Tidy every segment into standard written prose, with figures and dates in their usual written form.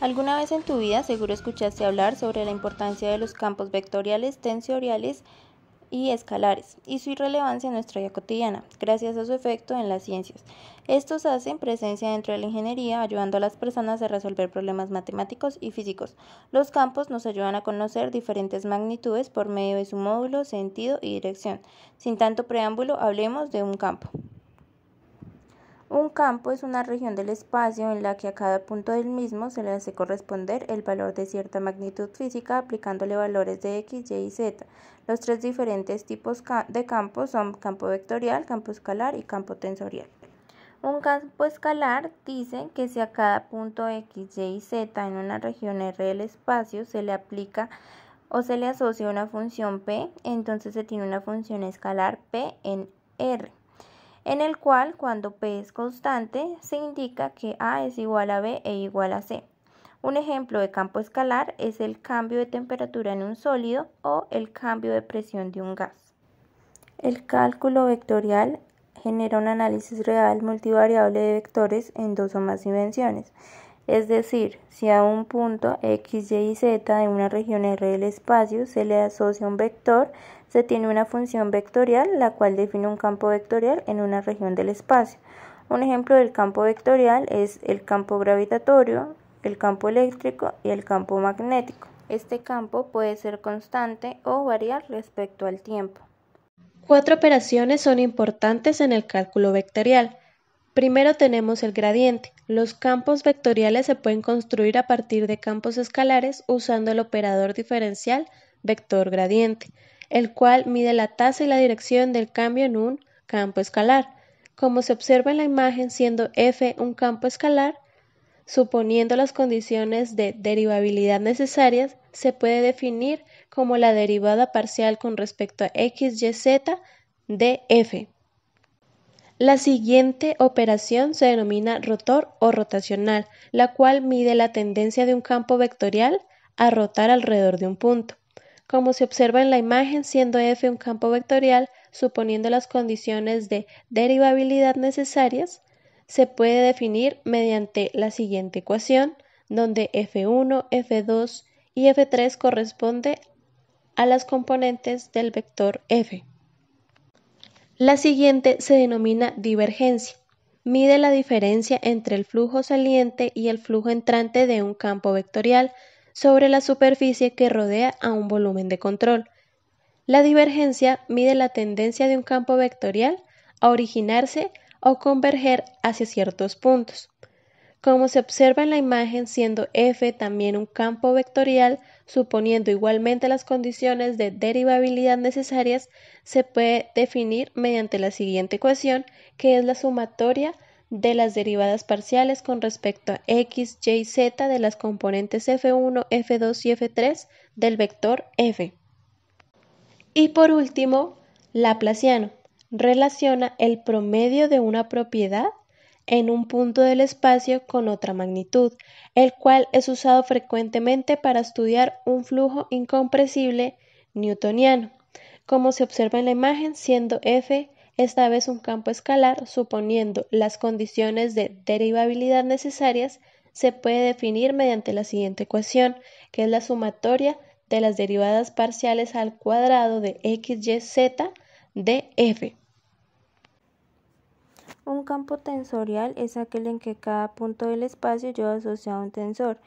Alguna vez en tu vida seguro escuchaste hablar sobre la importancia de los campos vectoriales, tensoriales y escalares y su irrelevancia en nuestra vida cotidiana, gracias a su efecto en las ciencias. Estos hacen presencia dentro de la ingeniería, ayudando a las personas a resolver problemas matemáticos y físicos. Los campos nos ayudan a conocer diferentes magnitudes por medio de su módulo, sentido y dirección. Sin tanto preámbulo, hablemos de un campo. Un campo es una región del espacio en la que a cada punto del mismo se le hace corresponder el valor de cierta magnitud física aplicándole valores de x, y y z. Los tres diferentes tipos de campos son campo vectorial, campo escalar y campo tensorial. Un campo escalar dice que si a cada punto x, y y z en una región R del espacio se le aplica o se le asocia una función p, entonces se tiene una función escalar p en R, en el cual cuando P es constante se indica que A es igual a B e igual a C. Un ejemplo de campo escalar es el cambio de temperatura en un sólido o el cambio de presión de un gas. El cálculo vectorial genera un análisis real multivariable de vectores en dos o más dimensiones. Es decir, si a un punto x, y y z de una región R del espacio se le asocia un vector, se tiene una función vectorial, la cual define un campo vectorial en una región del espacio. Un ejemplo del campo vectorial es el campo gravitatorio, el campo eléctrico y el campo magnético. Este campo puede ser constante o variar respecto al tiempo. 4 operaciones son importantes en el cálculo vectorial. Primero tenemos el gradiente. Los campos vectoriales se pueden construir a partir de campos escalares usando el operador diferencial vector gradiente, el cual mide la tasa y la dirección del cambio en un campo escalar. Como se observa en la imagen, siendo f un campo escalar, suponiendo las condiciones de derivabilidad necesarias, se puede definir como la derivada parcial con respecto a x, y, z de f. La siguiente operación se denomina rotor o rotacional, la cual mide la tendencia de un campo vectorial a rotar alrededor de un punto. Como se observa en la imagen, siendo f un campo vectorial, suponiendo las condiciones de derivabilidad necesarias, se puede definir mediante la siguiente ecuación, donde f1, f2 y f3 corresponde a las componentes del vector f. La siguiente se denomina divergencia. Mide la diferencia entre el flujo saliente y el flujo entrante de un campo vectorial sobre la superficie que rodea a un volumen de control. La divergencia mide la tendencia de un campo vectorial a originarse o converger hacia ciertos puntos. Como se observa en la imagen, siendo f también un campo vectorial, suponiendo igualmente las condiciones de derivabilidad necesarias, se puede definir mediante la siguiente ecuación, que es la sumatoria de las derivadas parciales con respecto a x, y, z de las componentes f1, f2 y f3 del vector f. Y por último, Laplaciano relaciona el promedio de una propiedad en un punto del espacio con otra magnitud, el cual es usado frecuentemente para estudiar un flujo incompresible newtoniano, como se observa en la imagen, siendo f esta vez un campo escalar, suponiendo las condiciones de derivabilidad necesarias, se puede definir mediante la siguiente ecuación, que es la sumatoria de las derivadas parciales al cuadrado de x, y, z de f. Un campo tensorial es aquel en que cada punto del espacio lleva asociado un tensor.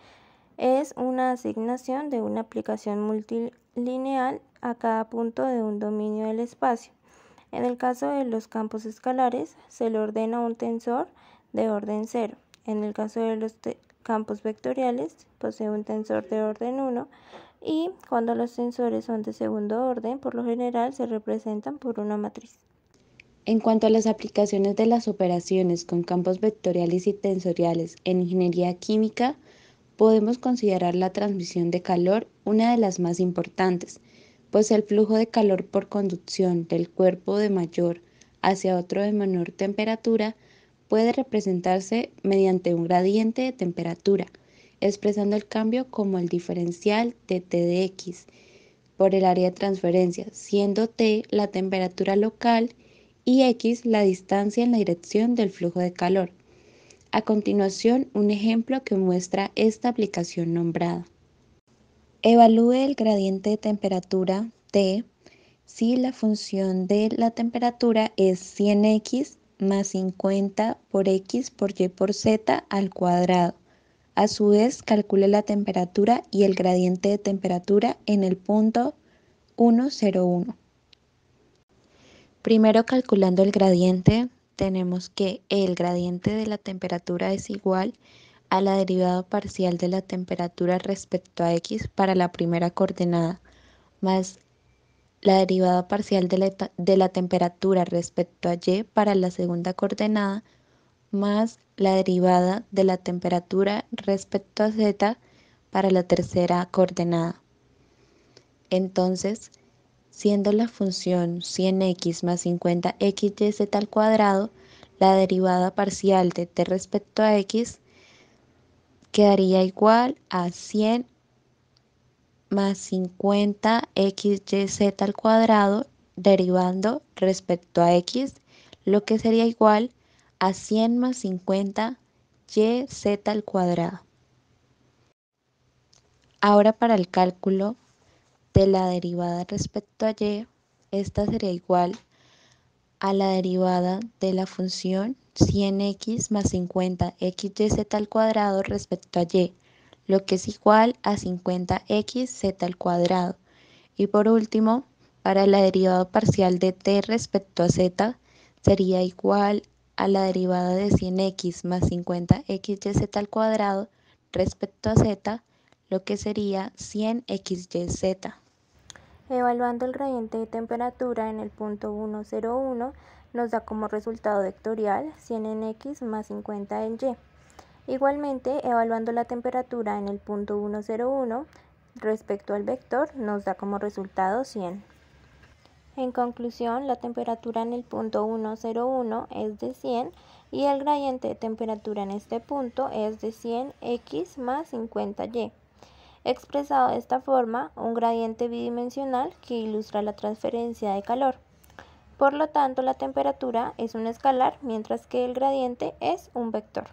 Es una asignación de una aplicación multilineal a cada punto de un dominio del espacio. En el caso de los campos escalares, se le ordena un tensor de orden 0. En el caso de los campos vectoriales, posee un tensor de orden 1 y cuando los tensores son de segundo orden, por lo general se representan por una matriz. En cuanto a las aplicaciones de las operaciones con campos vectoriales y tensoriales en ingeniería química, podemos considerar la transmisión de calor una de las más importantes, pues el flujo de calor por conducción del cuerpo de mayor hacia otro de menor temperatura puede representarse mediante un gradiente de temperatura, expresando el cambio como el diferencial de T de X por el área de transferencia, siendo T la temperatura local y x la distancia en la dirección del flujo de calor. A continuación, un ejemplo que muestra esta aplicación nombrada. Evalúe el gradiente de temperatura T si la función de la temperatura es 100x más 50 por x por y por z al cuadrado. A su vez, calcule la temperatura y el gradiente de temperatura en el punto 1,01. Primero, calculando el gradiente, tenemos que el gradiente de la temperatura es igual a la derivada parcial de la temperatura respecto a x para la primera coordenada, más la derivada parcial de la temperatura respecto a y para la segunda coordenada, más la derivada de la temperatura respecto a z para la tercera coordenada. Entonces, siendo la función 100x más 50x y z al cuadrado, la derivada parcial de t respecto a x quedaría igual a 100 más 50x y z al cuadrado derivando respecto a x, lo que sería igual a 100 más 50 y z al cuadrado. Ahora para el cálculo de la derivada respecto a y, esta sería igual a la derivada de la función 100x más 50x y z al cuadrado respecto a y, lo que es igual a 50x z al cuadrado. Y por último, para la derivada parcial de t respecto a z, sería igual a la derivada de 100x más 50x y z al cuadrado respecto a z, lo que sería 100x y z. Evaluando el gradiente de temperatura en el punto 1,01 nos da como resultado vectorial 100 en x más 50 en y. Igualmente, evaluando la temperatura en el punto 1,01 respecto al vector nos da como resultado 100. En conclusión, la temperatura en el punto 1,01 es de 100 y el gradiente de temperatura en este punto es de 100x más 50y. Expresado de esta forma, un gradiente bidimensional que ilustra la transferencia de calor. Por lo tanto, la temperatura es un escalar, mientras que el gradiente es un vector.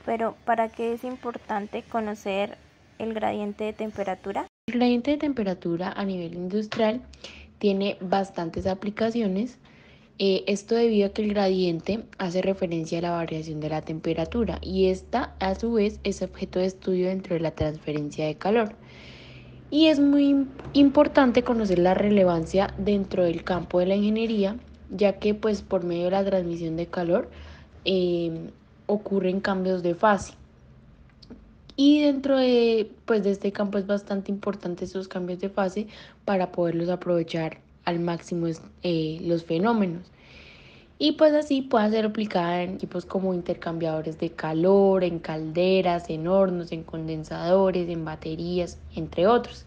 Pero, ¿para qué es importante conocer el gradiente de temperatura? El gradiente de temperatura a nivel industrial tiene bastantes aplicaciones. Esto debido a que el gradiente hace referencia a la variación de la temperatura y esta a su vez es objeto de estudio dentro de la transferencia de calor. Y es muy importante conocer la relevancia dentro del campo de la ingeniería, ya que pues por medio de la transmisión de calor ocurren cambios de fase. Y dentro de este campo es bastante importante esos cambios de fase para poderlos aprovechar al máximo los fenómenos. Y pues así puede ser aplicada en equipos como intercambiadores de calor, en calderas, en hornos, en condensadores, en baterías, entre otros.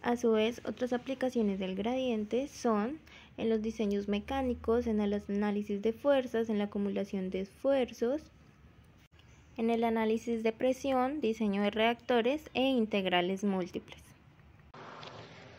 A su vez, otras aplicaciones del gradiente son en los diseños mecánicos, en el análisis de fuerzas, en la acumulación de esfuerzos, en el análisis de presión, diseño de reactores e integrales múltiples.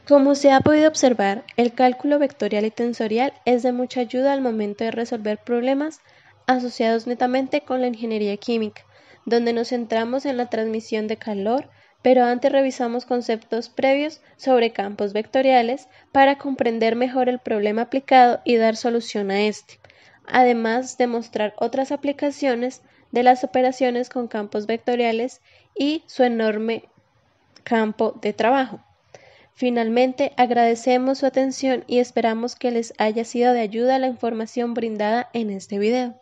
Como se ha podido observar, el cálculo vectorial y tensorial es de mucha ayuda al momento de resolver problemas asociados netamente con la ingeniería química, donde nos centramos en la transmisión de calor, pero antes revisamos conceptos previos sobre campos vectoriales para comprender mejor el problema aplicado y dar solución a este, además de mostrar otras aplicaciones de las operaciones con campos vectoriales y su enorme campo de trabajo. Finalmente, agradecemos su atención y esperamos que les haya sido de ayuda la información brindada en este video.